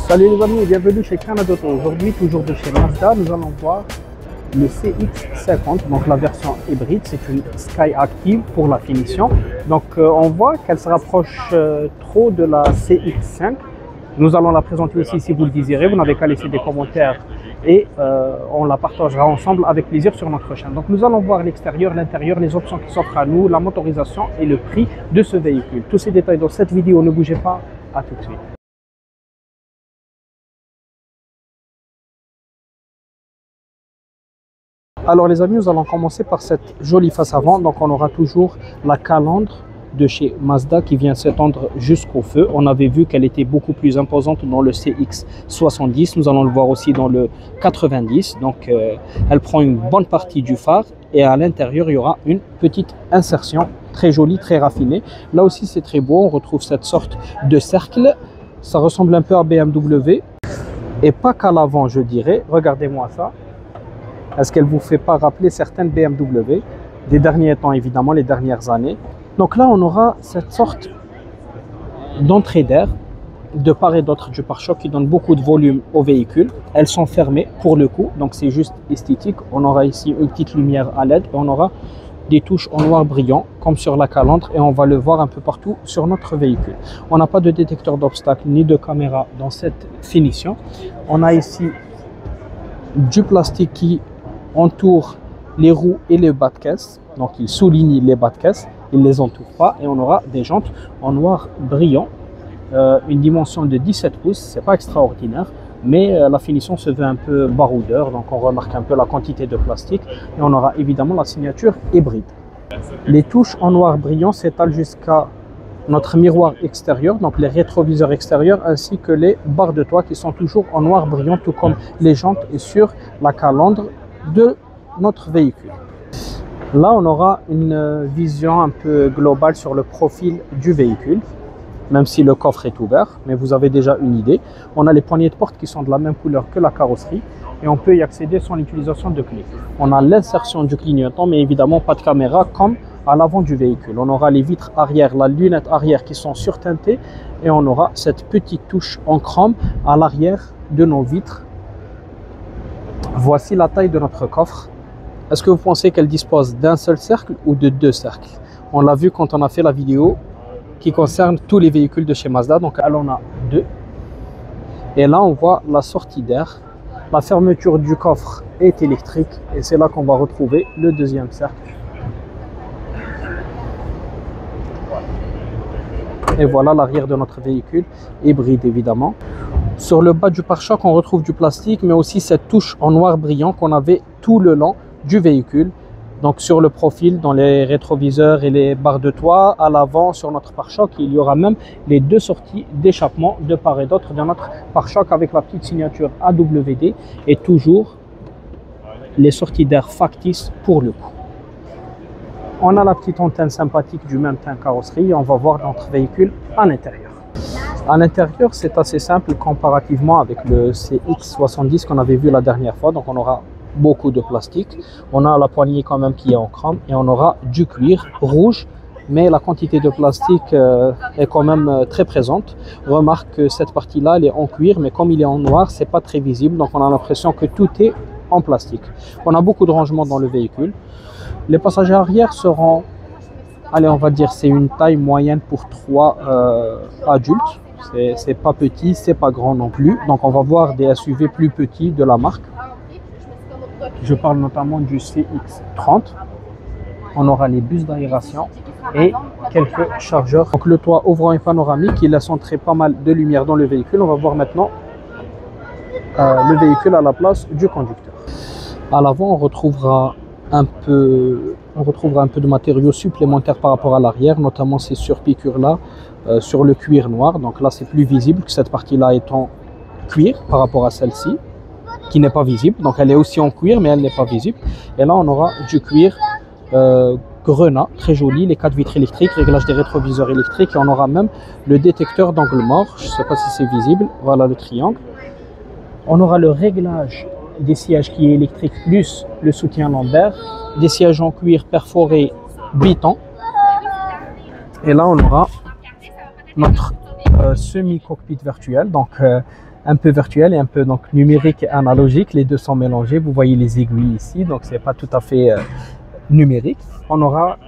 Salut les amis et bienvenue chez Canada Auto. Aujourd'hui, toujours de chez Mazda, nous allons voir le CX-50, donc la version hybride. C'est une Sky Active pour la finition. Donc on voit qu'elle se rapproche trop de la CX-5. Nous allons la présenter aussi si vous le désirez. Vous n'avez qu'à laisser des commentaires et on la partagera ensemble avec plaisir sur notre chaîne. Donc nous allons voir l'extérieur, l'intérieur, les options qui s'offrent à nous, la motorisation et le prix de ce véhicule. Tous ces détails dans cette vidéo, ne bougez pas, à tout de suite. Alors les amis, nous allons commencer par cette jolie face avant. Donc on aura toujours la calandre de chez Mazda qui vient s'étendre jusqu'au feu. On avait vu qu'elle était beaucoup plus imposante dans le CX-70. Nous allons le voir aussi dans le 90. Donc elle prend une bonne partie du phare et à l'intérieur il y aura une petite insertion très jolie, très raffinée. Là aussi c'est très beau. On retrouve cette sorte de cercle. Ça ressemble un peu à BMW et pas qu'à l'avant je dirais. Regardez-moi ça. Est-ce qu'elle ne vous fait pas rappeler certaines BMW des derniers temps, évidemment, les dernières années? Donc là, on aura cette sorte d'entrée d'air de part et d'autre du pare-choc qui donne beaucoup de volume au véhicule. Elles sont fermées pour le coup, donc c'est juste esthétique. On aura ici une petite lumière à LED et on aura des touches en noir brillant comme sur la calandre et on va le voir un peu partout sur notre véhicule. On n'a pas de détecteur d'obstacles ni de caméra dans cette finition. On a ici du plastique qui entoure les roues et les bas de caisse, donc il souligne les bas de caisse, il ne les entoure pas et on aura des jantes en noir brillant, une dimension de 17 pouces, c'est pas extraordinaire, mais la finition se veut un peu baroudeur, donc on remarque un peu la quantité de plastique et on aura évidemment la signature hybride. Les touches en noir brillant s'étalent jusqu'à notre miroir extérieur, donc les rétroviseurs extérieurs ainsi que les barres de toit qui sont toujours en noir brillant, tout comme les jantes et sur la calandre de notre véhicule. Là, on aura une vision un peu globale sur le profil du véhicule, même si le coffre est ouvert, mais vous avez déjà une idée. On a les poignées de porte qui sont de la même couleur que la carrosserie et on peut y accéder sans l'utilisation de clés. On a l'insertion du clignotant, mais évidemment pas de caméra comme à l'avant du véhicule. On aura les vitres arrière, la lunette arrière qui sont surteintées et on aura cette petite touche en chrome à l'arrière de nos vitres. Voici la taille de notre coffre. Est-ce que vous pensez qu'elle dispose d'un seul cercle ou de deux cercles? On l'a vu quand on a fait la vidéo qui concerne tous les véhicules de chez Mazda. Donc elle en a deux. Et là on voit la sortie d'air. La fermeture du coffre est électrique et c'est là qu'on va retrouver le deuxième cercle. Et voilà l'arrière de notre véhicule, hybride évidemment. Sur le bas du pare-choc, on retrouve du plastique, mais aussi cette touche en noir brillant qu'on avait tout le long du véhicule. Donc sur le profil, dans les rétroviseurs et les barres de toit, à l'avant, sur notre pare-choc, il y aura même les deux sorties d'échappement de part et d'autre de notre pare-choc avec la petite signature AWD et toujours les sorties d'air factices pour le coup. On a la petite antenne sympathique du même teint carrosserie et on va voir notre véhicule à l'intérieur. À l'intérieur, c'est assez simple comparativement avec le CX-70 qu'on avait vu la dernière fois. Donc on aura beaucoup de plastique. On a la poignée quand même qui est en chrome et on aura du cuir rouge. Mais la quantité de plastique est quand même très présente. Remarque que cette partie-là, elle est en cuir, mais comme il est en noir, c'est pas très visible. Donc on a l'impression que tout est en plastique. On a beaucoup de rangements dans le véhicule. Les passagers arrière seront, allez, on va dire, c'est une taille moyenne pour 3 adultes. C'est pas petit, c'est pas grand non plus. Donc on va voir des SUV plus petits de la marque. Je parle notamment du CX-30. On aura les bus d'aération et quelques chargeurs. Donc le toit ouvrant et panoramique, il laisse entrer pas mal de lumière dans le véhicule. On va voir maintenant le véhicule à la place du conducteur. À l'avant, on retrouvera un peu de matériaux supplémentaires par rapport à l'arrière, notamment ces surpiqûres là sur le cuir noir. Donc là c'est plus visible que cette partie là est en cuir par rapport à celle-ci qui n'est pas visible. Donc elle est aussi en cuir mais elle n'est pas visible. Et là on aura du cuir grenat très joli, les 4 vitres électriques, réglage des rétroviseurs électriques et on aura même le détecteur d'angle mort. Je ne sais pas si c'est visible, voilà le triangle. On aura le réglage des sièges qui est électrique plus le soutien lombaire, des sièges en cuir perforés biton. Et là on aura notre semi-cockpit virtuel. Donc un peu virtuel et un peu donc numérique et analogique. Les deux sont mélangés. Vous voyez les aiguilles ici, donc c'est pas tout à fait numérique. On aura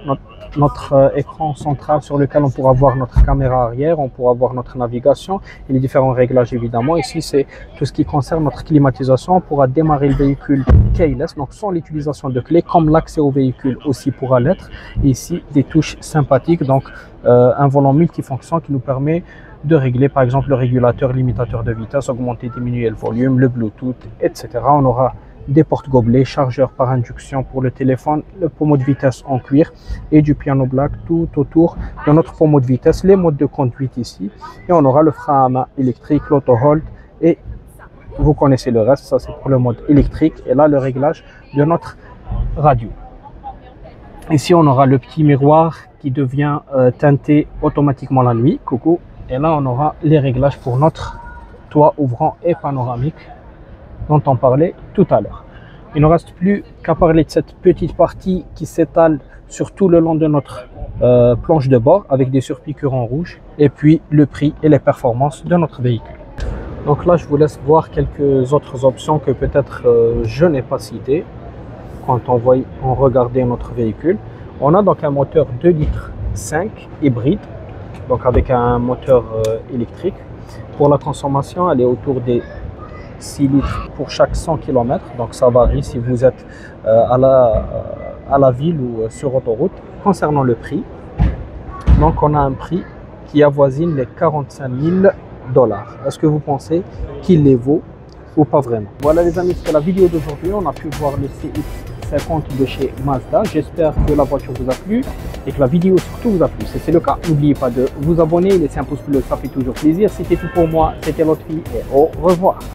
notre écran central sur lequel on pourra voir notre caméra arrière, on pourra voir notre navigation et les différents réglages évidemment. Ici, c'est tout ce qui concerne notre climatisation. On pourra démarrer le véhicule keyless, donc sans l'utilisation de clé, comme l'accès au véhicule aussi pourra l'être. Et ici, des touches sympathiques, donc un volant multifonction qui nous permet de régler par exemple le régulateur, limitateur de vitesse, augmenter, diminuer le volume, le Bluetooth, etc. On aura des portes gobelets, chargeurs par induction pour le téléphone, le pommeau de vitesse en cuir et du piano black tout autour de notre pommeau de vitesse, les modes de conduite ici. Et on aura le frein à main électrique, l'auto-hold et vous connaissez le reste, ça c'est pour le mode électrique. Et là le réglage de notre radio. Ici on aura le petit miroir qui devient teinté automatiquement la nuit, coucou. Et là on aura les réglages pour notre toit ouvrant et panoramique dont on parlait tout à l'heure. Il ne reste plus qu'à parler de cette petite partie qui s'étale sur tout le long de notre planche de bord avec des surpiqûres en rouge et puis le prix et les performances de notre véhicule. Donc là je vous laisse voir quelques autres options que peut-être je n'ai pas citées quand on regardait notre véhicule. On a donc un moteur 2,5 litres hybride, donc avec un moteur électrique. Pour la consommation, elle est autour des 6 litres pour chaque 100 km, donc ça varie si vous êtes à la ville ou sur autoroute. Concernant le prix, donc on a un prix qui avoisine les 45 000 $. Est-ce que vous pensez qu'il les vaut ou pas vraiment? Voilà les amis, c'était la vidéo d'aujourd'hui. On a pu voir le CX-50 de chez Mazda. J'espère que la voiture vous a plu et que la vidéo surtout vous a plu. Si c'est le cas, n'oubliez pas de vous abonner, laisser un pouce bleu, ça fait toujours plaisir. C'était tout pour moi, c'était l'autre fille et au revoir.